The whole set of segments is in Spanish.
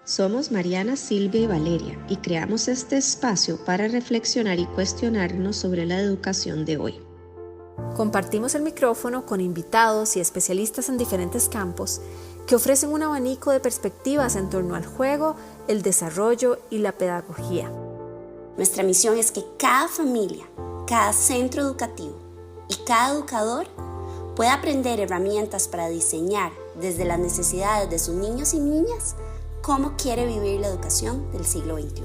Somos Mariana, Silvia y Valeria y creamos este espacio para reflexionar y cuestionarnos sobre la educación de hoy. Compartimos el micrófono con invitados y especialistas en diferentes campos que ofrecen un abanico de perspectivas en torno al juego, el desarrollo y la pedagogía. Nuestra misión es que cada familia, cada centro educativo y cada educador pueda aprender herramientas para diseñar desde las necesidades de sus niños y niñas cómo quiere vivir la educación del siglo XXI.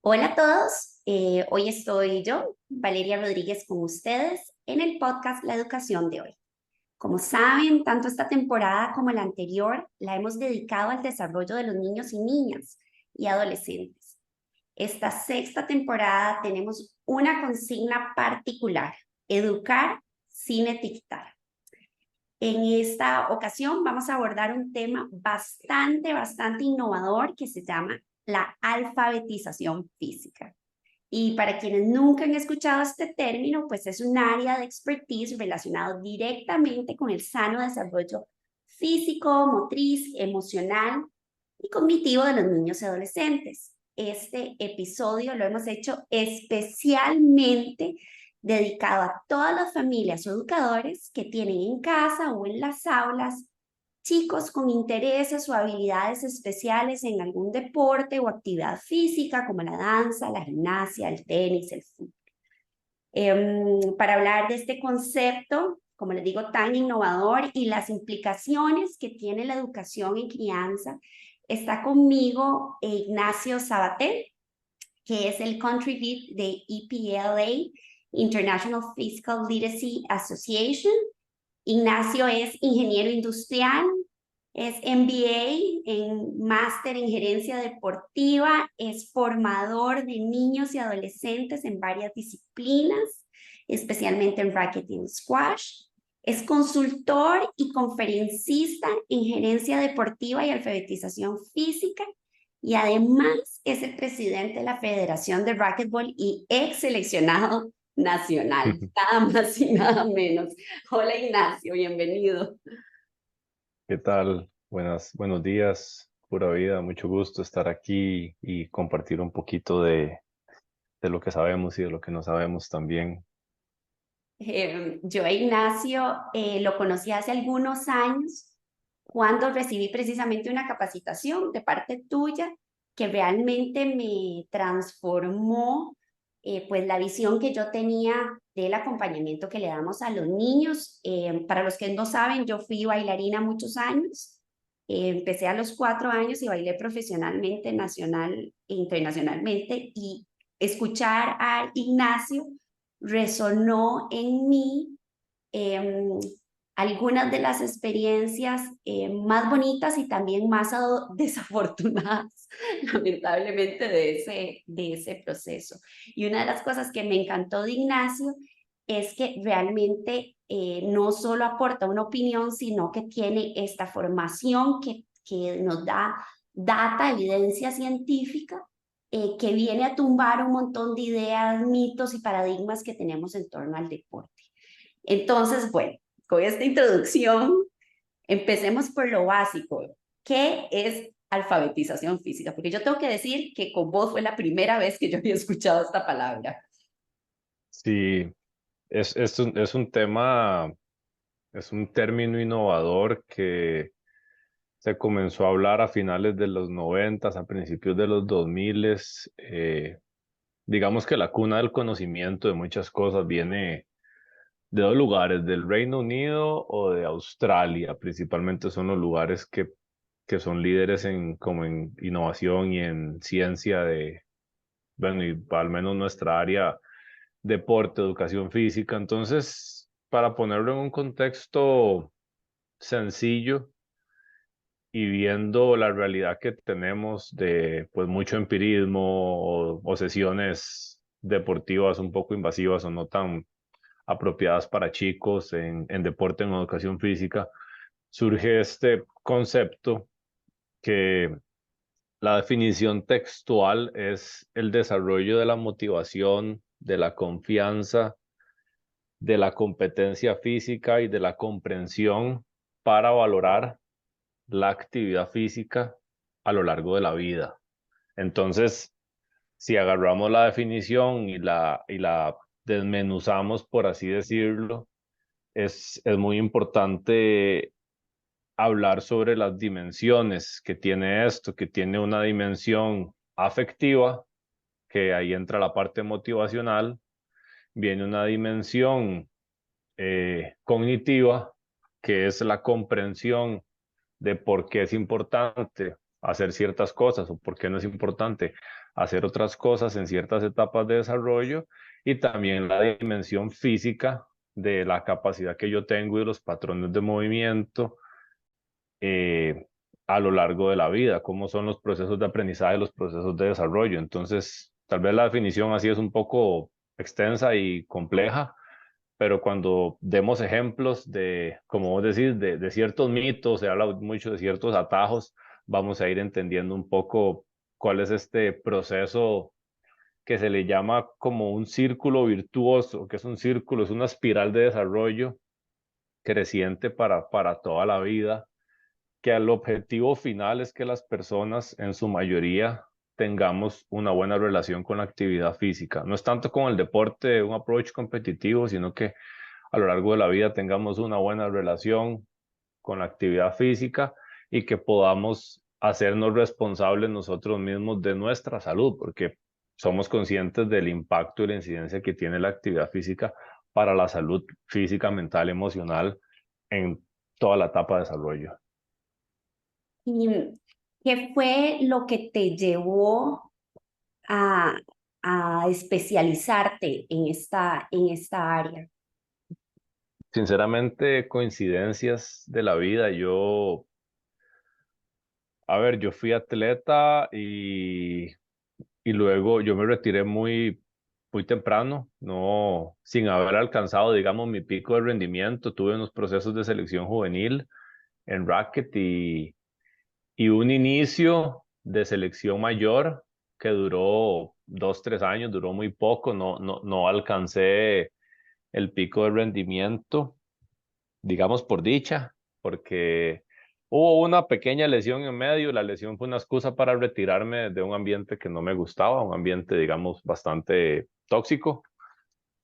Hola a todos, hoy estoy yo, Valeria Rodríguez, con ustedes en el podcast La Educación de hoy. Como saben, tanto esta temporada como la anterior la hemos dedicado al desarrollo de los niños y niñas y adolescentes. Esta sexta temporada tenemos una consigna particular: educar sin etiquetar. En esta ocasión vamos a abordar un tema bastante innovador que se llama la alfabetización física. Y para quienes nunca han escuchado este término, pues es un área de expertise relacionado directamente con el sano desarrollo físico, motriz, emocional y cognitivo de los niños y adolescentes. Este episodio lo hemos hecho especialmente dedicado a todas las familias o educadores que tienen en casa o en las aulas chicos con intereses o habilidades especiales en algún deporte o actividad física como la danza, la gimnasia, el tenis, el fútbol. Para hablar de este concepto, como les digo, tan innovador y las implicaciones que tiene la educación en crianza, está conmigo Ignacio Sabater, que es el Country Lead de EPLA, International Physical Literacy Association. Ignacio es ingeniero industrial, es MBA en máster en gerencia deportiva, es formador de niños y adolescentes en varias disciplinas, especialmente en racquetball y squash. Es consultor y conferencista en gerencia deportiva y alfabetización física, y además es el presidente de la Federación de Racquetball y ex seleccionado nacional, nada más y nada menos. Hola Ignacio, bienvenido. ¿Qué tal? Buenos días, pura vida. Mucho gusto estar aquí y compartir un poquito de lo que sabemos y de lo que no sabemos también. Yo a Ignacio lo conocí hace algunos años cuando recibí precisamente una capacitación de parte tuya que realmente me transformó pues la visión que yo tenía del acompañamiento que le damos a los niños. Para los que no saben, yo fui bailarina muchos años. Empecé a los 4 años y bailé profesionalmente, nacional e internacionalmente, y escuchar a Ignacio resonó en mí eh, algunas de las experiencias más bonitas y también más desafortunadas, lamentablemente, de ese proceso. Y una de las cosas que me encantó de Ignacio es que realmente no solo aporta una opinión, sino que tiene esta formación que nos da data, evidencia científica, que viene a tumbar un montón de ideas, mitos y paradigmas que tenemos en torno al deporte. Entonces, bueno, con esta introducción, empecemos por lo básico. ¿Qué es alfabetización física? Porque yo tengo que decir que con vos fue la primera vez que yo había escuchado esta palabra. Sí, es un tema, es un término innovador que se comenzó a hablar a finales de los 90, a principios de los 2000. Digamos que la cuna del conocimiento de muchas cosas viene de dos lugares, del Reino Unido o de Australia. Principalmente son los lugares que son líderes como en innovación y en ciencia bueno, y al menos nuestra área, deporte, educación física. Entonces, para ponerlo en un contexto sencillo y viendo la realidad que tenemos de pues mucho empirismo o sesiones deportivas un poco invasivas o no tan apropiadas para chicos en deporte, en educación física, surge este concepto que la definición textual es el desarrollo de la motivación, de la confianza, de la competencia física y de la comprensión para valorar la actividad física a lo largo de la vida. Entonces, si agarramos la definición y la desmenuzamos, por así decirlo, es muy importante hablar sobre las dimensiones que tiene esto, que tiene una dimensión afectiva, que ahí entra la parte motivacional, viene una dimensión cognitiva, que es la comprensión de por qué es importante hacer ciertas cosas o por qué no es importante hacer otras cosas en ciertas etapas de desarrollo, y también la dimensión física de la capacidad que yo tengo y los patrones de movimiento a lo largo de la vida, cómo son los procesos de aprendizaje, los procesos de desarrollo. Entonces, tal vez la definición así es un poco extensa y compleja, pero cuando demos ejemplos de, como vos decís, de ciertos mitos, se habla mucho de ciertos atajos, vamos a ir entendiendo un poco cuál es este proceso que se le llama como un círculo virtuoso, que es un círculo, es una espiral de desarrollo creciente para toda la vida, que el objetivo final es que las personas en su mayoría tengamos una buena relación con la actividad física. No es tanto con el deporte, un approach competitivo, sino que a lo largo de la vida tengamos una buena relación con la actividad física y que podamos hacernos responsables nosotros mismos de nuestra salud, porque somos conscientes del impacto y la incidencia que tiene la actividad física para la salud física, mental, emocional en toda la etapa de desarrollo. ¿Y qué fue lo que te llevó a, a especializarte en esta área? Sinceramente, coincidencias de la vida. Yo fui atleta y luego yo me retiré muy temprano, no, sin haber alcanzado, digamos, mi pico de rendimiento. Tuve unos procesos de selección juvenil en racket y un inicio de selección mayor que duró 2, 3 años, duró muy poco, no alcancé el pico de rendimiento, digamos por dicha, porque hubo una pequeña lesión en medio. La lesión fue una excusa para retirarme de un ambiente que no me gustaba, un ambiente, digamos, bastante tóxico,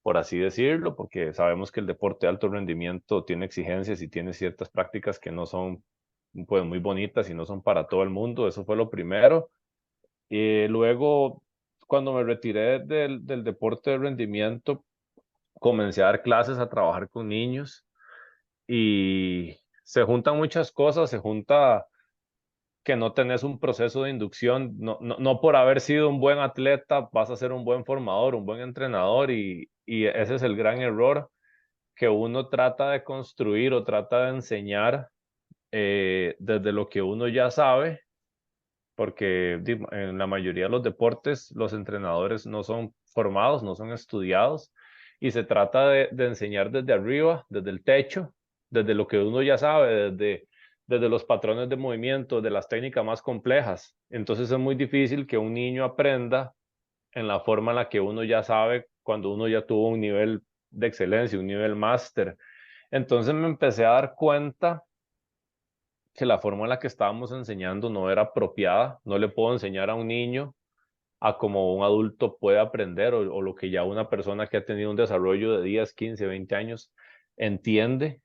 por así decirlo, porque sabemos que el deporte de alto rendimiento tiene exigencias y tiene ciertas prácticas que no son pues muy bonitas y no son para todo el mundo. Eso fue lo primero. Y luego, cuando me retiré del deporte de rendimiento, comencé a dar clases, a trabajar con niños y se juntan muchas cosas. Se junta que no tenés un proceso de inducción, no por haber sido un buen atleta vas a ser un buen formador, un buen entrenador, y ese es el gran error que uno trata de construir o trata de enseñar desde lo que uno ya sabe, porque en la mayoría de los deportes los entrenadores no son formados, no son estudiados, y se trata de enseñar desde arriba, desde el techo, desde lo que uno ya sabe, desde los patrones de movimiento, de las técnicas más complejas. Entonces es muy difícil que un niño aprenda en la forma en la que uno ya sabe cuando uno ya tuvo un nivel de excelencia, un nivel máster. Entonces me empecé a dar cuenta que la forma en la que estábamos enseñando no era apropiada. No le puedo enseñar a un niño a como un adulto puede aprender, o lo que ya una persona que ha tenido un desarrollo de 10, 15, 20 años entiende.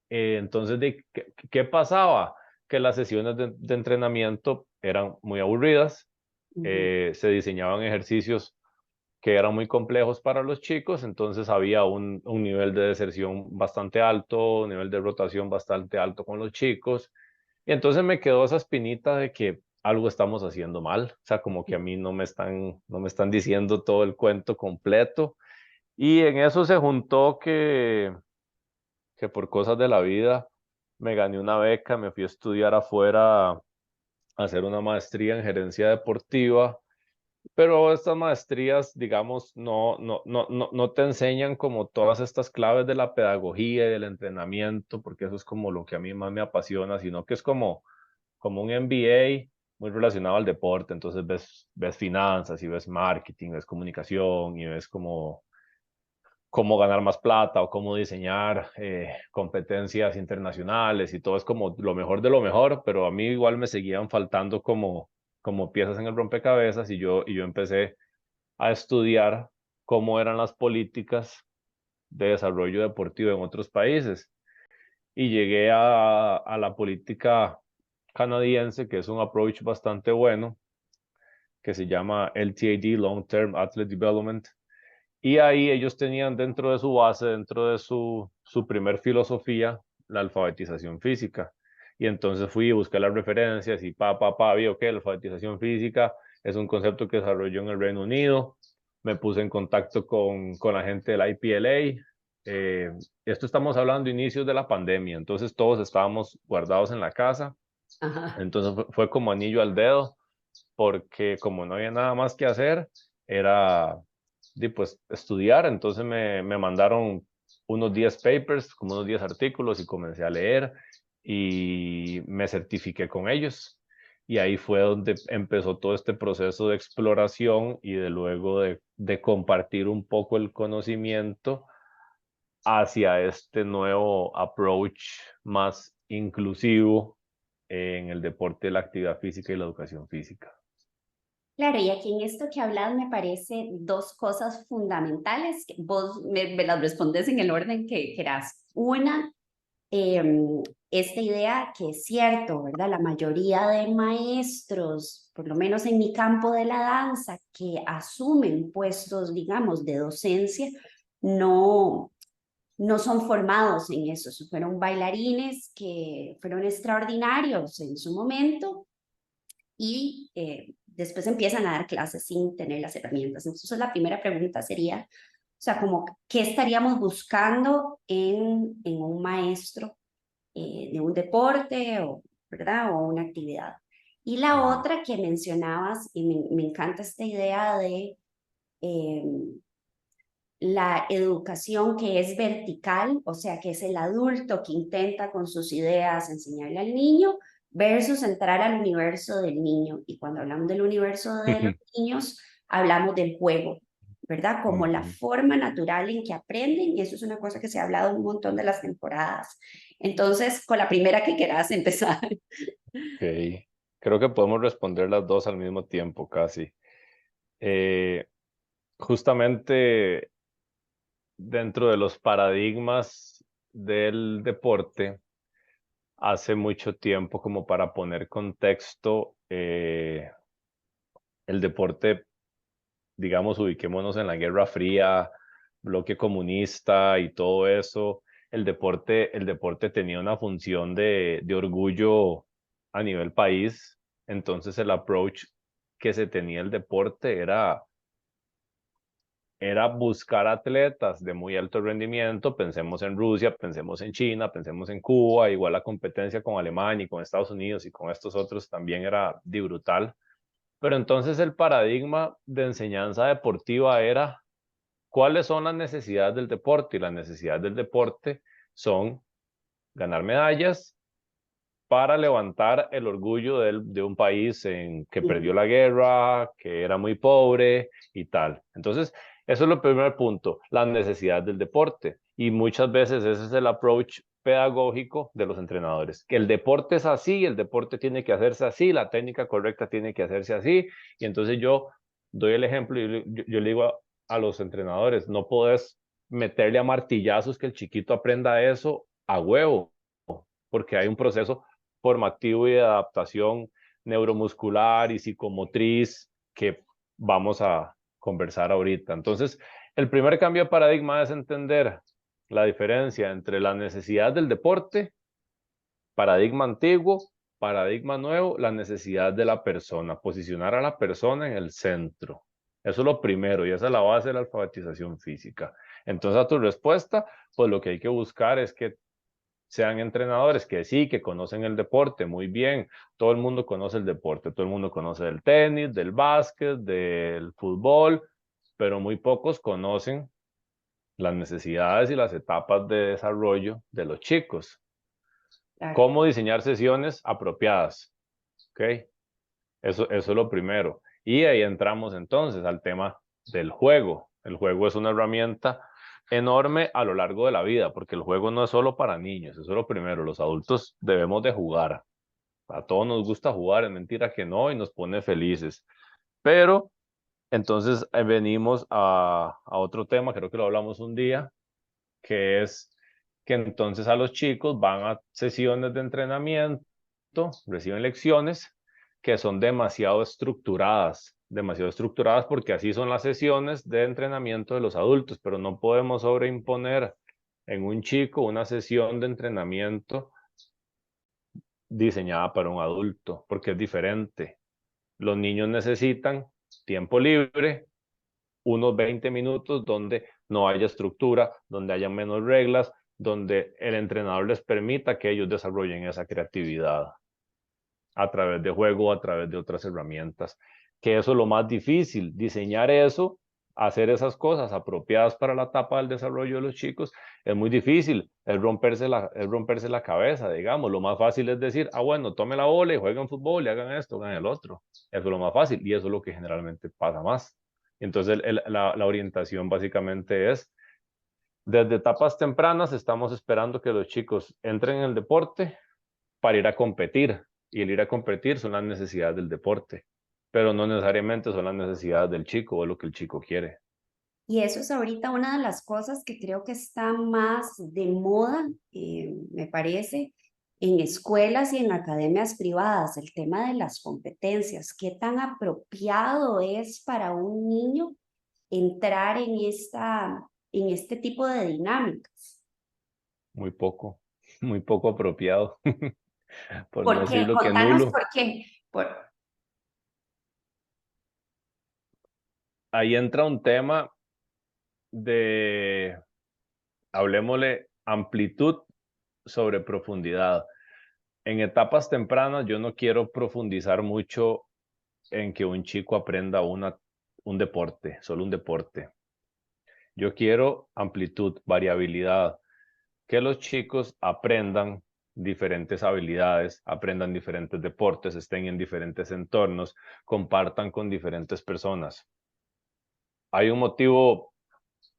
Entonces, ¿qué pasaba? Que las sesiones de entrenamiento eran muy aburridas. Se diseñaban ejercicios que eran muy complejos para los chicos, entonces había un nivel de deserción bastante alto, un nivel de rotación bastante alto con los chicos, y entonces me quedó esa espinita de que algo estamos haciendo mal. O sea, como que a mí no me están diciendo todo el cuento completo, y en eso se juntó que por cosas de la vida me gané una beca, me fui a estudiar afuera, a hacer una maestría en gerencia deportiva. Pero estas maestrías, digamos, no te enseñan como todas estas claves de la pedagogía y del entrenamiento, porque eso es como lo que a mí más me apasiona, sino que es como un MBA muy relacionado al deporte. Entonces ves finanzas y ves marketing, ves comunicación y ves como cómo ganar más plata o cómo diseñar competencias internacionales y todo es como lo mejor de lo mejor, pero a mí igual me seguían faltando como piezas en el rompecabezas y yo empecé a estudiar cómo eran las políticas de desarrollo deportivo en otros países. Y llegué a la política canadiense, que es un approach bastante bueno, que se llama LTAD, Long Term Athlete Development. Y ahí ellos tenían dentro de su base, dentro de su primer filosofía, la alfabetización física. Y entonces fui y busqué las referencias y vi, ok, la alfabetización física es un concepto que desarrolló en el Reino Unido. Me puse en contacto con la gente de la IPLA. Esto estamos hablando de inicios de la pandemia, entonces todos estábamos guardados en la casa. Ajá. Entonces fue como anillo al dedo, porque como no había nada más que hacer, era pues estudiar. Entonces me mandaron unos 10 papers, como unos 10 artículos y comencé a leer y me certifiqué con ellos. Y ahí fue donde empezó todo este proceso de exploración y de luego de compartir un poco el conocimiento hacia este nuevo approach más inclusivo en el deporte, la actividad física y la educación física. Claro, y aquí en esto que hablas me parece dos cosas fundamentales, que vos me las respondes en el orden que querás. Una, esta idea que es cierto, ¿verdad? La mayoría de maestros, por lo menos en mi campo de la danza, que asumen puestos, digamos, de docencia, no, no son formados en eso. Fueron bailarines que fueron extraordinarios en su momento y después empiezan a dar clases sin tener las herramientas. Entonces la primera pregunta sería, o sea, como, ¿qué estaríamos buscando en un maestro de un deporte o, ¿verdad? O una actividad? Y la otra que mencionabas, y me encanta esta idea de la educación que es vertical, o sea, que es el adulto que intenta con sus ideas enseñarle al niño, versus entrar al universo del niño. Y cuando hablamos del universo de los niños, hablamos del juego, ¿verdad? Como la forma natural en que aprenden, y eso es una cosa que se ha hablado un montón de las temporadas. Entonces, con la primera que quieras empezar. Ok, creo que podemos responder las dos al mismo tiempo, casi. Justamente dentro de los paradigmas del deporte, hace mucho tiempo, como para poner contexto, el deporte, digamos, ubiquémonos en la Guerra Fría, bloque comunista y todo eso. El deporte tenía una función de orgullo a nivel país. Entonces el approach que se tenía el deporte era buscar atletas de muy alto rendimiento. Pensemos en Rusia, pensemos en China, pensemos en Cuba. Igual la competencia con Alemania y con Estados Unidos y con estos otros también era brutal. Pero entonces el paradigma de enseñanza deportiva era: ¿cuáles son las necesidades del deporte? Y las necesidades del deporte son ganar medallas para levantar el orgullo de un país que perdió la guerra, que era muy pobre y tal. Entonces, eso es el primer punto, las necesidades del deporte. Y muchas veces ese es el approach pedagógico de los entrenadores, que el deporte es así, el deporte tiene que hacerse así, la técnica correcta tiene que hacerse así. Y entonces yo doy el ejemplo y yo le digo a los entrenadores: no podés meterle a martillazos que el chiquito aprenda eso a huevo, porque hay un proceso formativo y de adaptación neuromuscular y psicomotriz que vamos a conversar ahorita. Entonces, el primer cambio de paradigma es entender la diferencia entre la necesidad del deporte, paradigma antiguo, paradigma nuevo, la necesidad de la persona, posicionar a la persona en el centro. Eso es lo primero y esa es la base de la alfabetización física. Entonces, a tu respuesta, pues lo que hay que buscar es que sean entrenadores que sí, que conocen el deporte muy bien. Todo el mundo conoce el deporte, todo el mundo conoce del tenis, del básquet, del fútbol, pero muy pocos conocen las necesidades y las etapas de desarrollo de los chicos. Claro. Cómo diseñar sesiones apropiadas, ¿ok? Eso es lo primero. Y ahí entramos entonces al tema del juego. El juego es una herramienta enorme a lo largo de la vida, porque el juego no es solo para niños, eso es lo primero, los adultos debemos de jugar. A todos nos gusta jugar, es mentira que no, y nos pone felices. Pero entonces venimos a otro tema, creo que lo hablamos un día, que es que entonces a los chicos van a sesiones de entrenamiento, reciben lecciones que son demasiado estructuradas porque así son las sesiones de entrenamiento de los adultos, pero no podemos sobreimponer en un chico una sesión de entrenamiento diseñada para un adulto, porque es diferente. Los niños necesitan tiempo libre, unos 20 minutos donde no haya estructura, donde haya menos reglas, donde el entrenador les permita que ellos desarrollen esa creatividad a través de juego, a través de otras herramientas, que eso es lo más difícil, diseñar eso, hacer esas cosas apropiadas para la etapa del desarrollo de los chicos, es muy difícil, es romperse la cabeza, digamos, lo más fácil es decir, bueno, tome la bola y jueguen fútbol y hagan esto, hagan el otro, eso es lo más fácil y eso es lo que generalmente pasa más. Entonces la orientación básicamente es, desde etapas tempranas estamos esperando que los chicos entren en el deporte para ir a competir. Y el ir a competir son las necesidades del deporte, pero no necesariamente son las necesidades del chico o lo que el chico quiere. Y eso es ahorita una de las cosas que creo que está más de moda, me parece, en escuelas y en academias privadas, el tema de las competencias. ¿Qué tan apropiado es para un niño entrar en este tipo de dinámicas? Muy poco apropiado, por no ¿Por qué? decirlo que Contanos nulo. por qué. Ahí entra un tema de, hablemosle, amplitud sobre profundidad. En etapas tempranas yo no quiero profundizar mucho en que un chico aprenda un deporte, solo un deporte. Yo quiero amplitud, variabilidad, que los chicos aprendan diferentes habilidades, aprendan diferentes deportes, estén en diferentes entornos, compartan con diferentes personas. Hay un motivo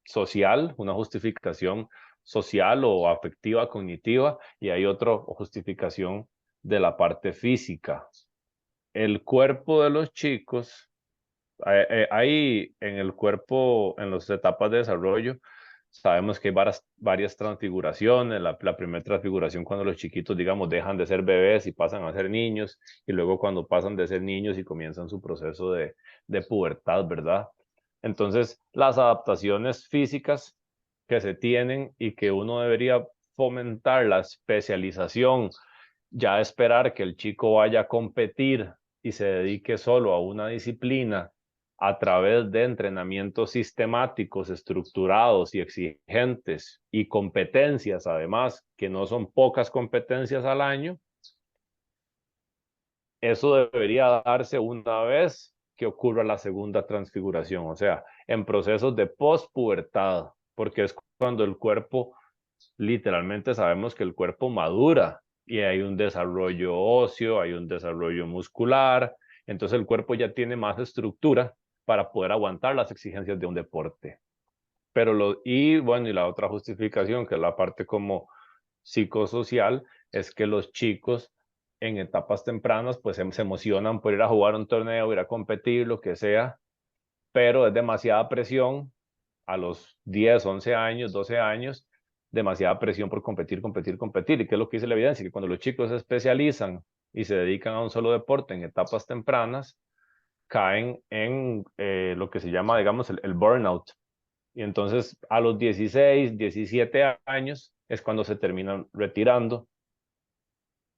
social, una justificación social o afectiva, cognitiva, y hay otra justificación de la parte física. El cuerpo de los chicos, hay en el cuerpo, en las etapas de desarrollo, sabemos que hay varias transfiguraciones. La primera transfiguración cuando los chiquitos, digamos, dejan de ser bebés y pasan a ser niños, y luego cuando pasan de ser niños y comienzan su proceso de pubertad, ¿verdad? Entonces, las adaptaciones físicas que se tienen y que uno debería fomentar la especialización, ya esperar que el chico vaya a competir y se dedique solo a una disciplina a través de entrenamientos sistemáticos, estructurados y exigentes y competencias, además, que no son pocas competencias al año, eso debería darse una vez que ocurra la segunda transfiguración, o sea, en procesos de pospubertad, porque es cuando el cuerpo, literalmente sabemos que el cuerpo madura y hay un desarrollo óseo, hay un desarrollo muscular, entonces el cuerpo ya tiene más estructura para poder aguantar las exigencias de un deporte. Y la otra justificación, que es la parte como psicosocial, es que los chicos en etapas tempranas pues se emocionan por ir a jugar un torneo, ir a competir, lo que sea, pero es demasiada presión a los 10, 11 años, 12 años, demasiada presión por competir, competir, competir. ¿Y qué es lo que dice la evidencia? Que cuando los chicos se especializan y se dedican a un solo deporte en etapas tempranas, caen en lo que se llama, digamos, el burnout. Y entonces a los 16, 17 años es cuando se terminan retirando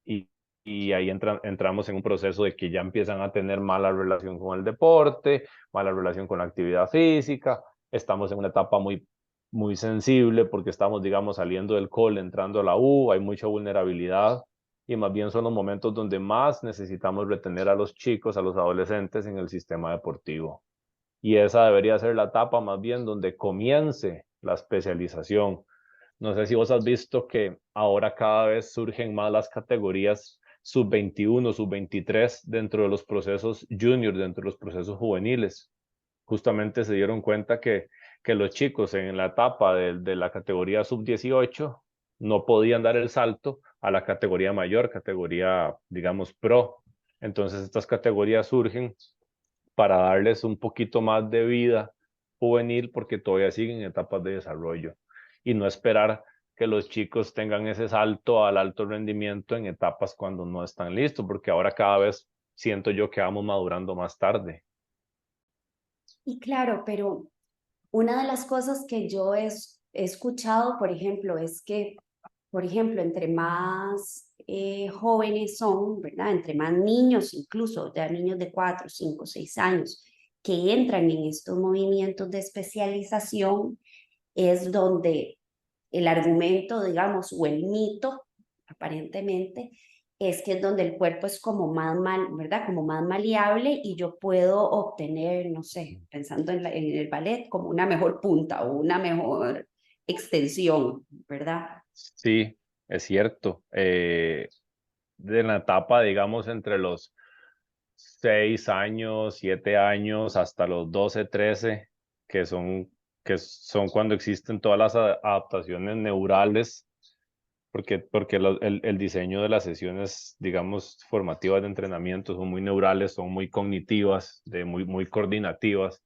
y, y ahí entramos en un proceso de que ya empiezan a tener mala relación con el deporte, mala relación con la actividad física. Estamos en una etapa muy sensible porque estamos, digamos, saliendo del cole, entrando a la U, hay mucha vulnerabilidad y más bien son los momentos donde más necesitamos retener a los chicos, a los adolescentes en el sistema deportivo. Y esa debería ser la etapa más bien donde comience la especialización. No sé si vos has visto que ahora cada vez surgen más las categorías sub-21, sub-23 dentro de los procesos junior, dentro de los procesos juveniles. Justamente se dieron cuenta que que los chicos en la etapa de la categoría sub-18 no podían dar el salto a la categoría mayor, categoría, digamos, pro. Entonces estas categorías surgen para darles un poquito más de vida juvenil porque todavía siguen en etapas de desarrollo y no esperar que los chicos tengan ese salto al alto rendimiento en etapas cuando no están listos, porque ahora cada vez siento yo que vamos madurando más tarde. Y claro, pero una de las cosas que yo he escuchado, por ejemplo, es que, por ejemplo, entre más jóvenes son, ¿verdad? Entre más niños, incluso ya niños de 4, 5, 6 años, que entran en estos movimientos de especialización, es donde el argumento, digamos, o el mito, aparentemente, es que es donde el cuerpo es como más ¿verdad? Como más maleable y yo puedo obtener, no sé, pensando en el ballet, como una mejor punta o una mejor extensión, ¿verdad? Sí, es cierto. De la etapa, digamos, entre los 6 años, 7 años, hasta los 12, 13, que son, que son cuando existen todas las adaptaciones neurales, porque el diseño de las sesiones, digamos, formativas de entrenamiento son muy neurales, son muy cognitivas, muy coordinativas.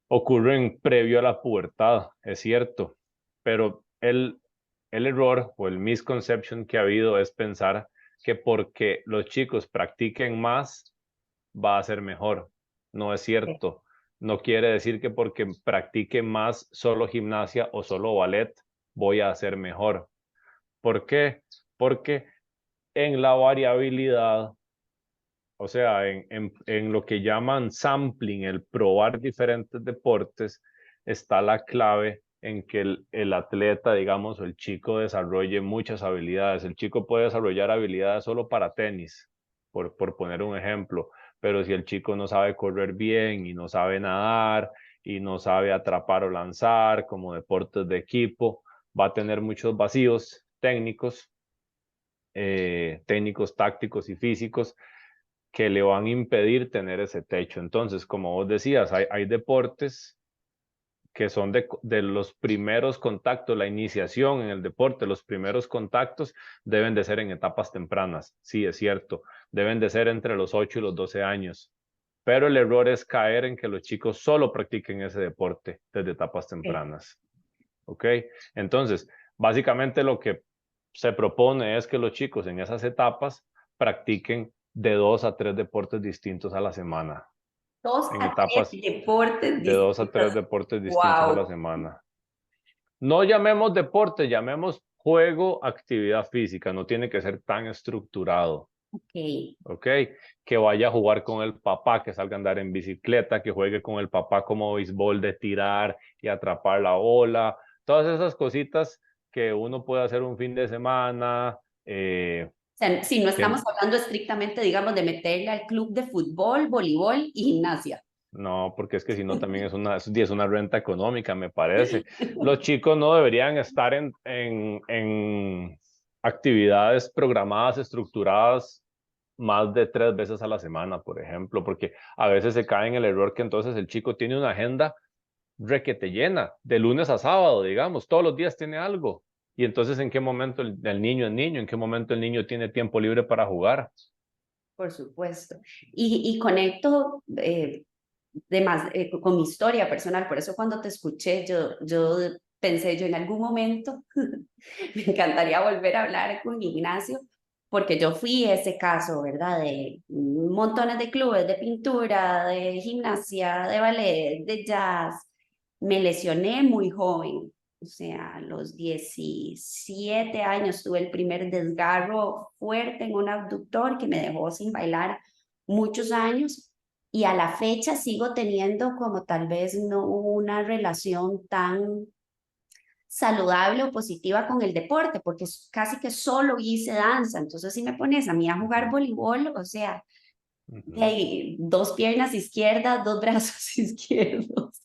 Ocurren previo a la pubertad, es cierto, pero el error o el misconception que ha habido es pensar que porque los chicos practiquen más, va a ser mejor. No es cierto. No quiere decir que porque practique más solo gimnasia o solo ballet, voy a ser mejor. ¿Por qué? Porque en la variabilidad, o sea, en lo que llaman sampling, el probar diferentes deportes, está la clave en que el atleta, digamos, o el chico desarrolle muchas habilidades. El chico puede desarrollar habilidades solo para tenis, por poner un ejemplo, pero si el chico no sabe correr bien y no sabe nadar y no sabe atrapar o lanzar como deportes de equipo, va a tener muchos vacíos técnicos, tácticos y físicos que le van a impedir tener ese techo. Entonces, como vos decías, hay deportes que son de los primeros contactos, la iniciación en el deporte, los primeros contactos deben de ser en etapas tempranas. Sí, es cierto, deben de ser entre los 8 y los 12 años. Pero el error es caer en que los chicos solo practiquen ese deporte desde etapas tempranas. ¿Ok? Entonces, básicamente lo que se propone es que los chicos en esas etapas practiquen de 2 a 3 deportes distintos a la semana. 2 En a 3 etapas deportes de 2 a 3 distintos. deportes distintos a la ¡Wow! semana. No llamemos deporte, llamemos juego, actividad física. No tiene que ser tan estructurado. Ok. ¿Ok? Que vaya a jugar con el papá, que salga a andar en bicicleta, que juegue con el papá como béisbol de tirar y atrapar la bola. Todas esas cositas que uno puede hacer un fin de semana. O sea, si no Que estamos hablando estrictamente, digamos, de meterle al club de fútbol, voleibol y gimnasia. no, porque es que si no también es una renta económica, me parece. Los chicos no deberían estar en actividades programadas, estructuradas más de 3 veces a la semana, por ejemplo, porque a veces se cae en el error que entonces el chico tiene una agenda requete llena, de lunes a sábado, digamos, todos los días tiene algo. Y entonces, ¿en qué momento el niño es niño? ¿En qué momento el niño tiene tiempo libre para jugar? Por supuesto. Y conecto con mi historia personal. Por eso cuando te escuché, yo pensé, yo en algún momento me encantaría volver a hablar con Ignacio, porque yo fui ese caso, ¿verdad? De montones de clubes, de pintura, de gimnasia, de ballet, de jazz. Me lesioné muy joven. O sea, a los 17 años tuve el primer desgarro fuerte en un abductor que me dejó sin bailar muchos años y a la fecha sigo teniendo como tal vez no una relación tan saludable o positiva con el deporte, porque casi que solo hice danza. Entonces, si me pones a mí a jugar voleibol, o sea, hey, 2 piernas izquierdas, 2 brazos izquierdos,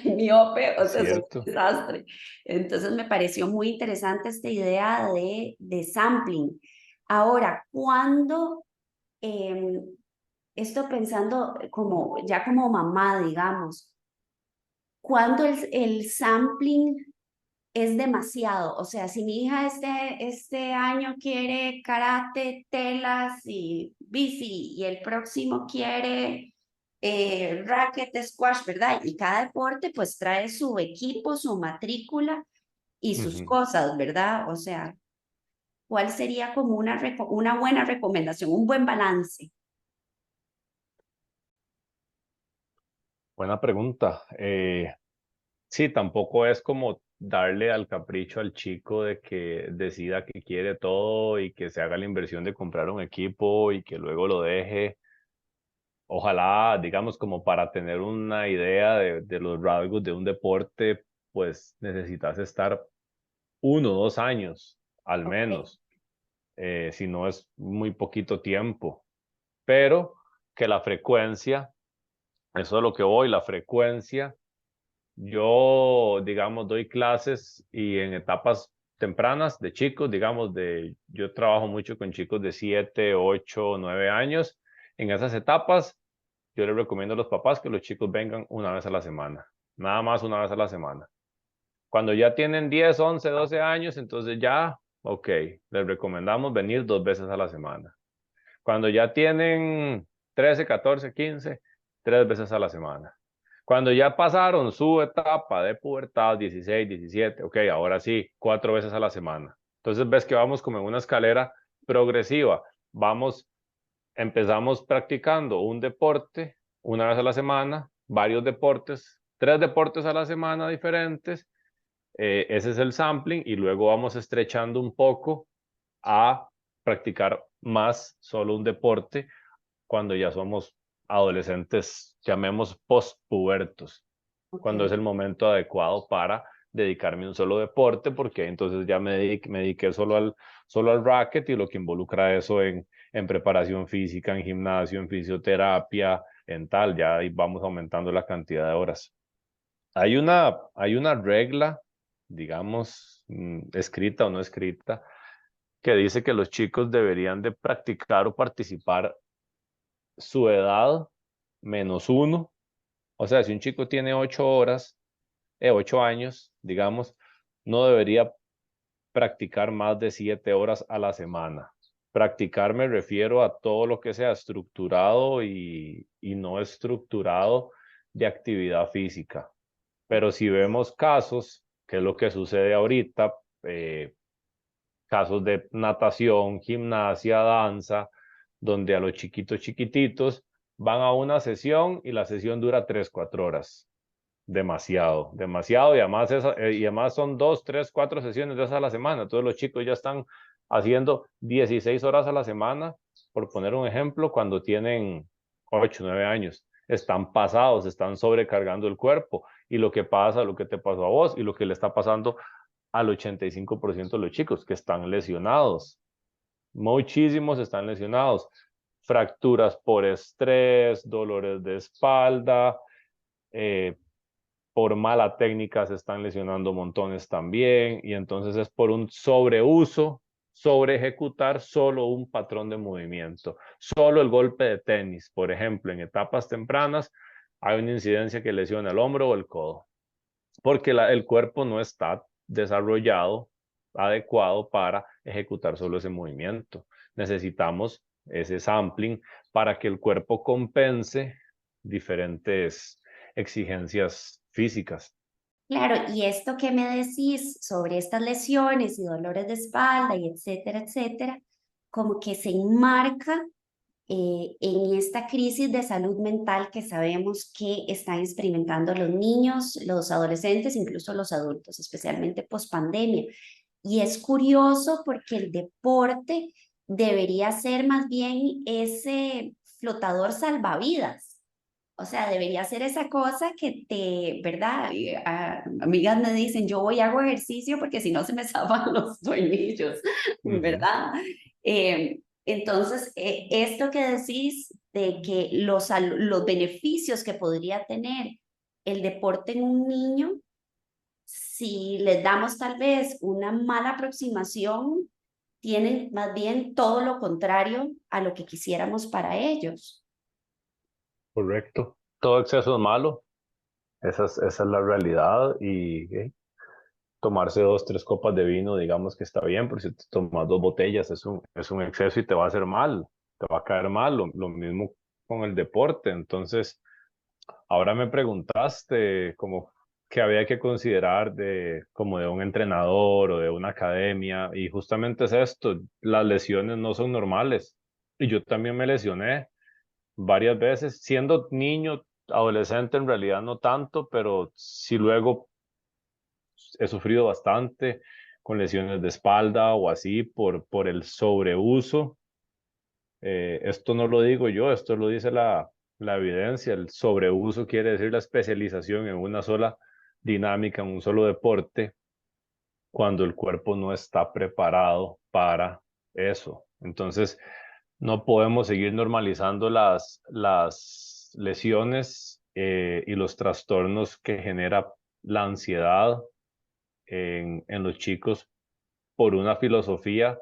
miope, o Es sea, es un cierto. desastre. Entonces, me pareció muy interesante esta idea de sampling. Ahora, cuando esto pensando como ya como mamá, digamos, cuando el sampling es demasiado. O sea, si mi hija este año quiere karate, telas y bici y el próximo quiere racket, squash, ¿verdad? Y cada deporte pues trae su equipo, su matrícula y sus Ujú. cosas, ¿verdad? O sea, ¿cuál sería como una buena recomendación, un buen balance? Buena pregunta. Sí, tampoco es como darle al capricho al chico de que decida que quiere todo y que se haga la inversión de comprar un equipo y que luego lo deje. Ojalá, digamos, como para tener una idea de los rasgos de un deporte, pues necesitas estar 1 o 2 años al Ok, menos, si no es muy poquito tiempo, pero que la frecuencia, eso es lo que voy, la frecuencia. Yo, digamos, doy clases y en etapas tempranas de chicos, digamos, yo trabajo mucho con chicos de 7, 8, 9 años. En esas etapas, yo les recomiendo a los papás que los chicos vengan una vez a la semana, nada más una vez a la semana. Cuando ya tienen 10, 11, 12 años, entonces ya, ok, les recomendamos venir 2 veces a la semana. Cuando ya tienen 13, 14, 15, 3 veces a la semana. Cuando ya pasaron su etapa de pubertad, 16, 17, ok, ahora sí, 4 veces a la semana. Entonces ves que vamos como en una escalera progresiva. Empezamos practicando un deporte una vez a la semana, varios deportes, 3 deportes a la semana diferentes. Ese es el sampling y luego vamos estrechando un poco a practicar más solo un deporte cuando ya somos adolescentes, llamemos postpubertos, ok. cuando es el momento adecuado para dedicarme a un solo deporte, porque entonces ya me dediqué solo al racket y lo que involucra eso en preparación física, en gimnasio, en fisioterapia, en tal, ya ahí vamos aumentando la cantidad de horas. Hay una regla, digamos, escrita o no escrita, que dice que los chicos deberían de practicar o participar su edad -1. O sea, si un chico tiene 8 horas, 8 años, digamos, no debería practicar más de 7 horas a la semana. Practicar me refiero a todo lo que sea estructurado y no estructurado de actividad física. Pero si vemos casos, que es lo que sucede ahorita, casos de natación, gimnasia, danza, donde a los chiquitos chiquititos van a una sesión y la sesión dura 3, 4 horas. Demasiado, demasiado. Y además son 2, 3, 4 sesiones de esas a la semana. Todos los chicos ya están haciendo 16 horas a la semana, por poner un ejemplo, cuando tienen 8, 9 años. Están pasados, están sobrecargando el cuerpo. Y lo que pasa, lo que te pasó a vos y lo que le está pasando al 85% de los chicos que están lesionados. Muchísimos están lesionados. Fracturas por estrés, dolores de espalda, por mala técnica se están lesionando montones también, y entonces es por un sobreuso, sobre ejecutar solo un patrón de movimiento. Solo el golpe de tenis, por ejemplo, en etapas tempranas, hay una incidencia que lesiona el hombro o el codo, porque el cuerpo no está desarrollado adecuado para ejecutar solo ese movimiento. Necesitamos ese sampling para que el cuerpo compense diferentes exigencias físicas. Claro, y esto que me decís sobre estas lesiones y dolores de espalda y etcétera, etcétera, como que se enmarca en esta crisis de salud mental que sabemos que están experimentando los niños, los adolescentes, incluso los adultos, especialmente post pandemia. Y es curioso porque el deporte debería ser más bien ese flotador salvavidas. O sea, debería ser esa cosa que te, ¿verdad? Amigas me dicen, yo voy y hago ejercicio porque si no se me zafan los tornillos, Ujú. ¿verdad? Entonces, esto que decís de que los beneficios que podría tener el deporte en un niño, si les damos tal vez una mala aproximación, tienen más bien todo lo contrario a lo que quisiéramos para ellos. Correcto. Todo exceso es malo. esa es la realidad y tomarse 2, 3 copas de vino, digamos que está bien, pero si te tomas 2 botellas es un exceso y te va a hacer mal, te va a caer mal, lo mismo con el deporte. Entonces, ahora me preguntaste como que había que considerar de como de un entrenador o de una academia y justamente es esto, las lesiones no son normales y yo también me lesioné varias veces, siendo niño, adolescente en realidad no tanto, pero sí luego he sufrido bastante con lesiones de espalda o así por el sobreuso. Esto no lo digo yo, esto lo dice la evidencia. El sobreuso quiere decir la especialización en una sola dinámica, en un solo deporte, cuando el cuerpo no está preparado para eso. Entonces, no podemos seguir normalizando las lesiones y los trastornos que genera la ansiedad en los chicos por una filosofía,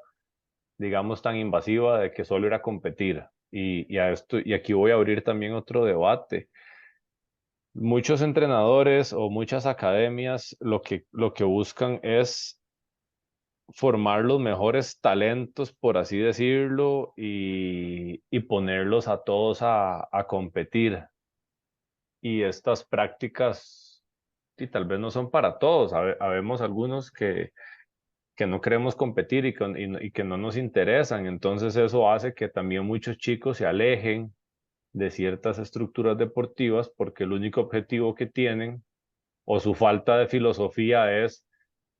digamos, tan invasiva de que solo era competir. Y aquí voy a abrir también otro debate. Muchos entrenadores o muchas academias lo que buscan es formar los mejores talentos, por así decirlo, y ponerlos a todos a competir. Y estas prácticas, y tal vez no son para todos. Habemos algunos que no queremos competir y que no nos interesan. Entonces eso hace que también muchos chicos se alejen de ciertas estructuras deportivas porque el único objetivo que tienen o su falta de filosofía es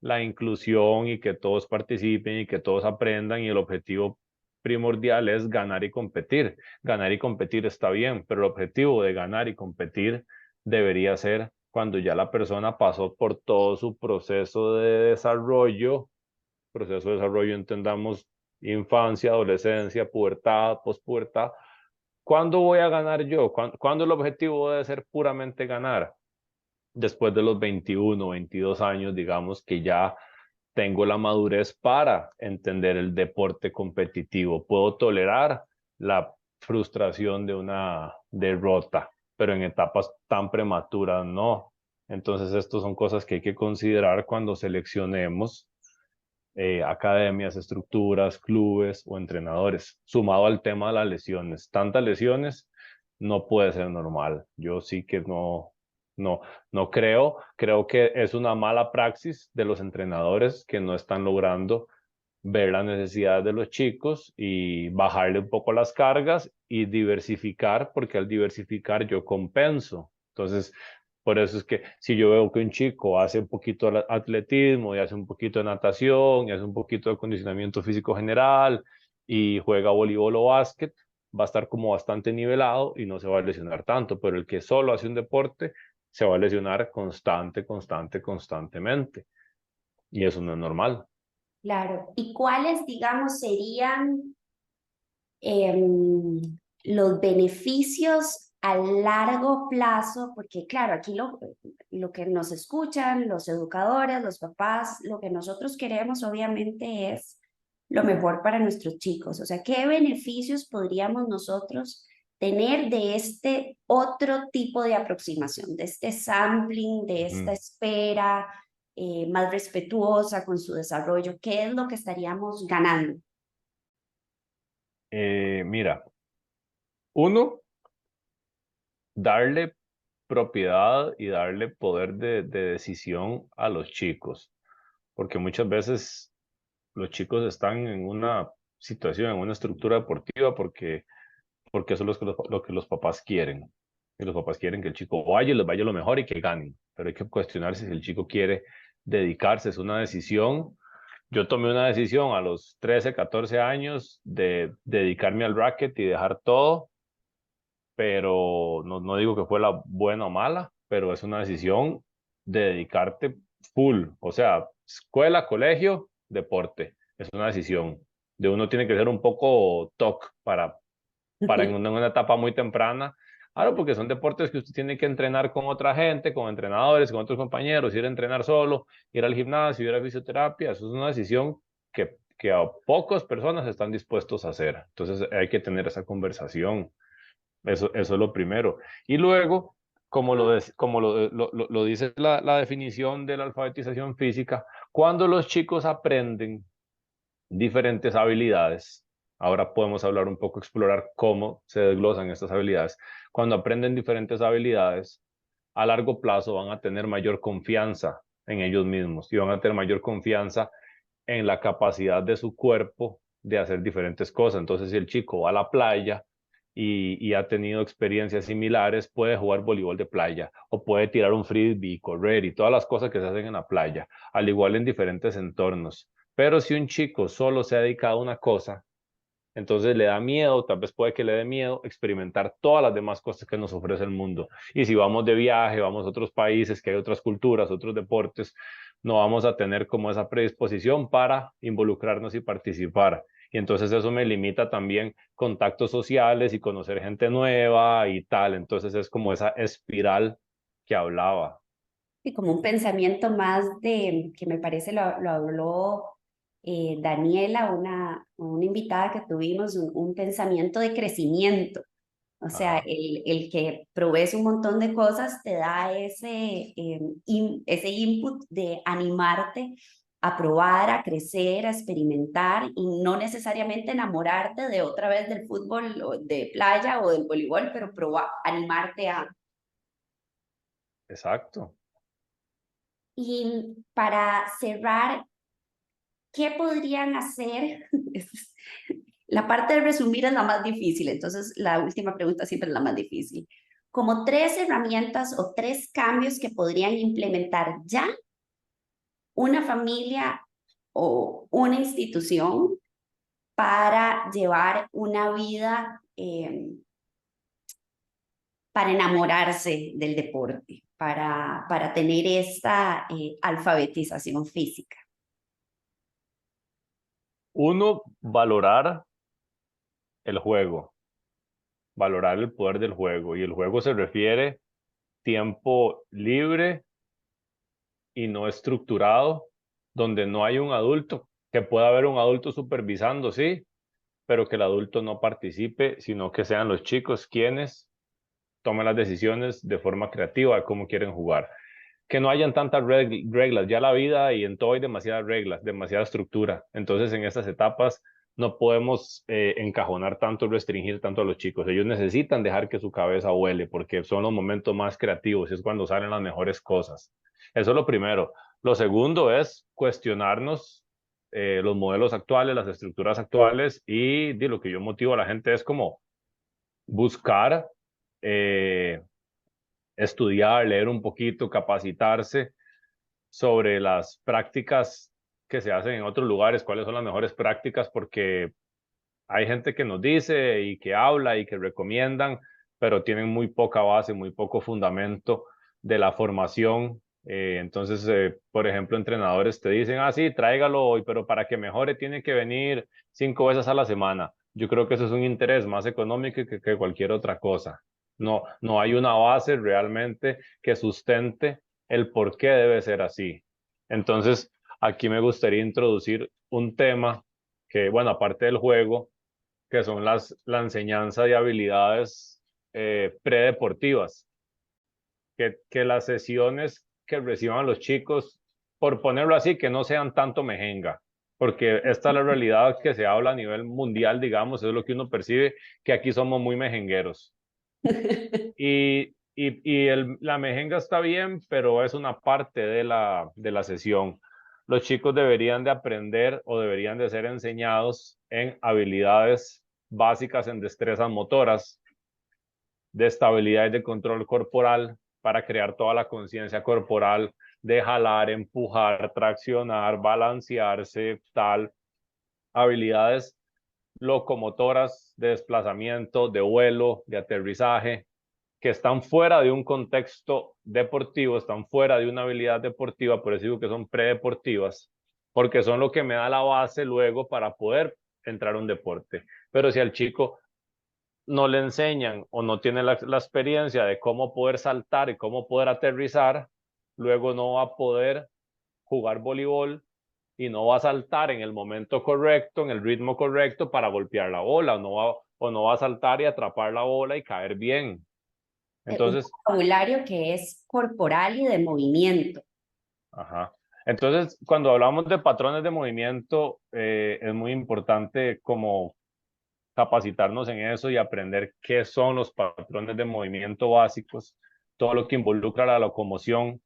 la inclusión y que todos participen y que todos aprendan y el objetivo primordial es ganar y competir. Ganar y competir está bien, pero el objetivo de ganar y competir debería ser cuando ya la persona pasó por todo su proceso de desarrollo, entendamos infancia, adolescencia, pubertad, pospubertad. ¿Cuándo voy a ganar yo? ¿Cuándo el objetivo debe ser puramente ganar? Después de los 21, 22 años, digamos que ya tengo la madurez para entender el deporte competitivo. Puedo tolerar la frustración de una derrota, pero en etapas tan prematuras no. Entonces, estas son cosas que hay que considerar cuando seleccionemos academias, estructuras, clubes o entrenadores, sumado al tema de las lesiones. Tantas lesiones no puede ser normal. Yo sí que no, no creo que es una mala praxis de los entrenadores que no están logrando ver las necesidades de los chicos y bajarle un poco las cargas y diversificar, porque al diversificar yo compenso. Entonces, por eso es que si yo veo que un chico hace un poquito de atletismo y hace un poquito de natación y hace un poquito de acondicionamiento físico general y juega voleibol o básquet, va a estar como bastante nivelado y no se va a lesionar tanto, pero el que solo hace un deporte se va a lesionar constantemente. Y eso no es normal. Claro. ¿Y cuáles, digamos, serían em, los beneficios a largo plazo? Porque claro, aquí lo que nos escuchan, los educadores, los papás, lo que nosotros queremos obviamente es lo mejor para nuestros chicos. O sea, ¿qué beneficios podríamos nosotros tener de este otro tipo de aproximación, de este sampling, de esta espera más respetuosa con su desarrollo? ¿Qué es lo que estaríamos ganando? Mira, uno, darle propiedad y darle poder de decisión a los chicos, porque muchas veces los chicos están en una situación, en una estructura deportiva, porque eso es lo que los papás quieren. Y los papás quieren que el chico vaya y les vaya lo mejor y que ganen, pero hay que cuestionarse si el chico quiere dedicarse, es una decisión. Yo tomé una decisión a los 13, 14 años de dedicarme al racket y dejar todo, pero no digo que fue la buena o mala, pero es una decisión de dedicarte full, o sea, escuela, colegio, deporte, es una decisión de uno tiene que ser un poco TOC para en una etapa muy temprana. Claro, porque son deportes que usted tiene que entrenar con otra gente, con entrenadores, con otros compañeros, ir a entrenar solo, ir al gimnasio, ir a fisioterapia, eso es una decisión que a pocas personas están dispuestos a hacer. Entonces hay que tener esa conversación. Eso es lo primero. Y luego, como lo dice la definición de la alfabetización física, cuando los chicos aprenden diferentes habilidades, ahora podemos hablar un poco, explorar cómo se desglosan estas habilidades. Cuando aprenden diferentes habilidades, a largo plazo van a tener mayor confianza en ellos mismos y van a tener mayor confianza en la capacidad de su cuerpo de hacer diferentes cosas. Entonces, si el chico va a la playa y ha tenido experiencias similares, puede jugar voleibol de playa o puede tirar un frisbee, correr y todas las cosas que se hacen en la playa, al igual en diferentes entornos. Pero si un chico solo se ha dedicado a una cosa, entonces le da miedo, tal vez puede que le dé miedo experimentar todas las demás cosas que nos ofrece el mundo. Y si vamos de viaje, vamos a otros países, que hay otras culturas, otros deportes, no vamos a tener como esa predisposición para involucrarnos y participar. Y entonces eso me limita también contactos sociales y conocer gente nueva y tal. Entonces es como esa espiral que hablaba. Y como un pensamiento más de, que me parece lo habló Daniela, una invitada que tuvimos, un pensamiento de crecimiento. O sea, Ajá. el que provees un montón de cosas te da ese input de animarte a probar, a crecer, a experimentar y no necesariamente enamorarte de otra vez del fútbol o de playa o del voleibol, pero probar, animarte a... Exacto. Y para cerrar, ¿qué podrían hacer? La parte de resumir es la más difícil, entonces la última pregunta siempre es la más difícil. Como 3 herramientas o 3 cambios que podrían implementar ya una familia o una institución para llevar una vida, para enamorarse del deporte, para tener esta alfabetización física. Uno, valorar el juego, valorar el poder del juego. Y el juego se refiere tiempo libre y no estructurado, donde no hay un adulto, que pueda haber un adulto supervisando, sí, pero que el adulto no participe, sino que sean los chicos quienes tomen las decisiones de forma creativa de cómo quieren jugar. Que no hayan tantas reglas, ya la vida y en todo hay demasiadas reglas, demasiada estructura. Entonces en estas etapas no podemos encajonar tanto, restringir tanto a los chicos. Ellos necesitan dejar que su cabeza vuele porque son los momentos más creativos y es cuando salen las mejores cosas. Eso es lo primero. Lo segundo es cuestionarnos los modelos actuales, las estructuras actuales y de lo que yo motivo a la gente es como buscar eh, estudiar, leer un poquito, capacitarse sobre las prácticas que se hacen en otros lugares, cuáles son las mejores prácticas, porque hay gente que nos dice y que habla y que recomiendan, pero tienen muy poca base, muy poco fundamento de la formación. Entonces, por ejemplo, entrenadores te dicen, ah, sí, tráigalo hoy, pero para que mejore tiene que venir 5 veces a la semana. Yo creo que eso es un interés más económico que cualquier otra cosa. No, no hay una base realmente que sustente el por qué debe ser así. Entonces, aquí me gustaría introducir un tema que, bueno, aparte del juego, que son la enseñanza de habilidades predeportivas, que las sesiones que reciban los chicos, por ponerlo así, que no sean tanto mejenga, porque esta es la realidad que se habla a nivel mundial, digamos, es lo que uno percibe, que aquí somos muy mejengueros. La mejenga está bien, pero es una parte de la sesión. Los chicos deberían de aprender o deberían de ser enseñados en habilidades básicas en destrezas motoras, de estabilidad y de control corporal para crear toda la conciencia corporal de jalar, empujar, traccionar, balancearse, tal, habilidades locomotoras de desplazamiento, de vuelo, de aterrizaje, que están fuera de un contexto deportivo, están fuera de una habilidad deportiva, por eso digo que son predeportivas, porque son lo que me da la base luego para poder entrar a un deporte. Pero si al chico no le enseñan o no tiene la experiencia de cómo poder saltar y cómo poder aterrizar, luego no va a poder jugar voleibol y no va a saltar en el momento correcto, en el ritmo correcto para golpear la bola, o no va a saltar y atrapar la bola y caer bien. Un Entonces, vocabulario que es corporal y de movimiento. ajá. Entonces, cuando hablamos de patrones de movimiento, es muy importante como capacitarnos en eso y aprender qué son los patrones de movimiento básicos, todo lo que involucra la locomoción,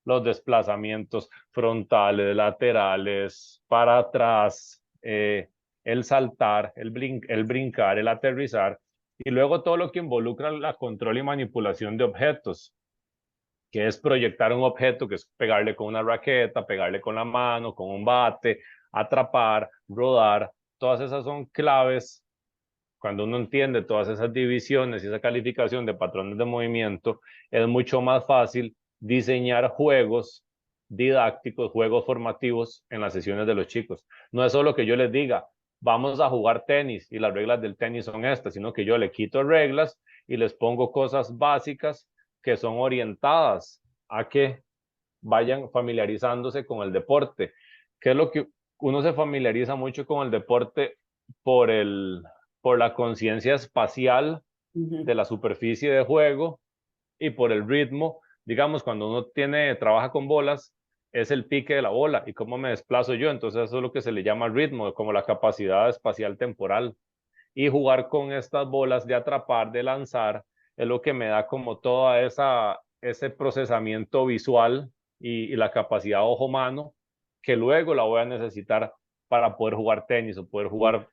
los desplazamientos frontales, laterales, para atrás, el saltar, el brincar, el aterrizar, y luego todo lo que involucra la control y manipulación de objetos, que es proyectar un objeto, que es pegarle con una raqueta, pegarle con la mano, con un bate, atrapar, rodar. Todas esas son claves. Cuando uno entiende todas esas divisiones y esa calificación de patrones de movimiento, es mucho más fácil diseñar juegos didácticos, juegos formativos en las sesiones de los chicos. No es solo que yo les diga, vamos a jugar tenis y las reglas del tenis son estas, sino que yo le quito reglas y les pongo cosas básicas que son orientadas a que vayan familiarizándose con el deporte. ¿Qué es lo que uno se familiariza mucho con el deporte por por la conciencia espacial de la superficie de juego y por el ritmo? Digamos, cuando uno trabaja con bolas, es el pique de la bola y cómo me desplazo yo. Entonces eso es lo que se le llama ritmo, como la capacidad espacial temporal. Y jugar con estas bolas de atrapar, de lanzar, es lo que me da como toda ese procesamiento visual y la capacidad ojo-mano, que luego la voy a necesitar para poder jugar tenis o poder jugar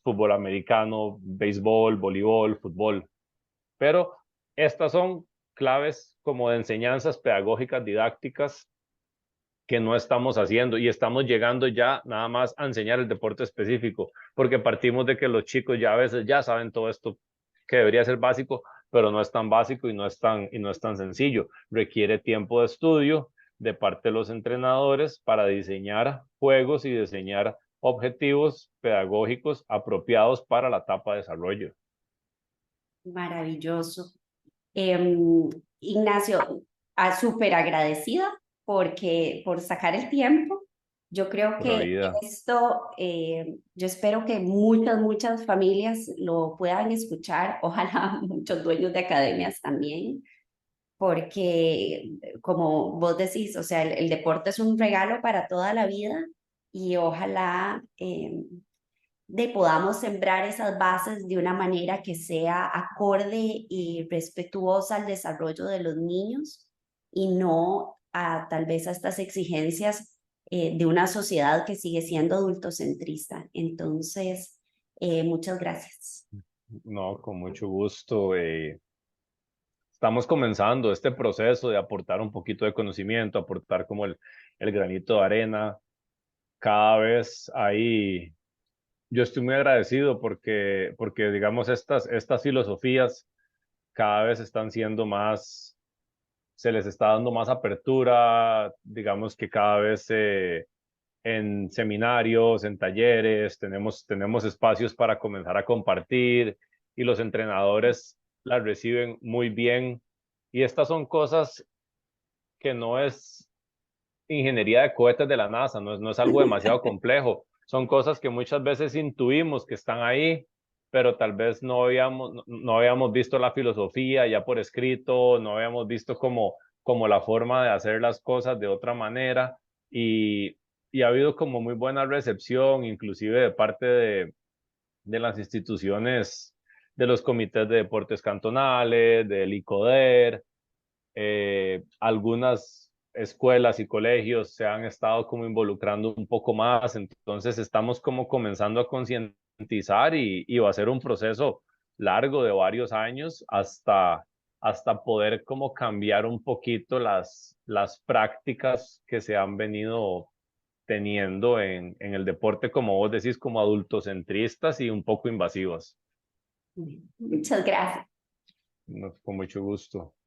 fútbol americano, béisbol, voleibol, fútbol. Pero estas son claves como de enseñanzas pedagógicas, didácticas, que no estamos haciendo y estamos llegando ya nada más a enseñar el deporte específico, porque partimos de que los chicos ya a veces ya saben todo esto que debería ser básico, pero no es tan básico y no es tan sencillo. Requiere tiempo de estudio de parte de los entrenadores para diseñar juegos y diseñar objetivos pedagógicos apropiados para la etapa de desarrollo. Maravilloso. Ignacio, súper agradecida por sacar el tiempo. Yo creo Pura que vida. esto, yo espero que muchas familias lo puedan escuchar, ojalá muchos dueños de academias también, porque como vos decís, o sea, el deporte es un regalo para toda la vida y ojalá podamos sembrar esas bases de una manera que sea acorde y respetuosa al desarrollo de los niños y no a tal vez a estas exigencias de una sociedad que sigue siendo adultocentrista. Entonces, muchas gracias. No, con mucho gusto. Estamos comenzando este proceso de aportar un poquito de conocimiento, aportar como el granito de arena. Cada vez ahí, yo estoy muy agradecido porque digamos, estas filosofías cada vez están siendo más, se les está dando más apertura, digamos que cada vez en seminarios, en talleres, tenemos espacios para comenzar a compartir y los entrenadores las reciben muy bien. Y estas son cosas que no es ingeniería de cohetes de la NASA, no es algo demasiado complejo. Son cosas que muchas veces intuimos que están ahí, pero tal vez no habíamos visto la filosofía ya por escrito, no habíamos visto como la forma de hacer las cosas de otra manera y, y ha habido como muy buena recepción, inclusive de parte de las instituciones, de los comités de deportes cantonales, del ICODER. Algunas escuelas y colegios se han estado como involucrando un poco más, entonces estamos como comenzando a concientizar y va a ser un proceso largo de varios años hasta poder como cambiar un poquito las prácticas que se han venido teniendo en el deporte, como vos decís, como adultocentristas y un poco invasivas. Muchas gracias. Con mucho gusto.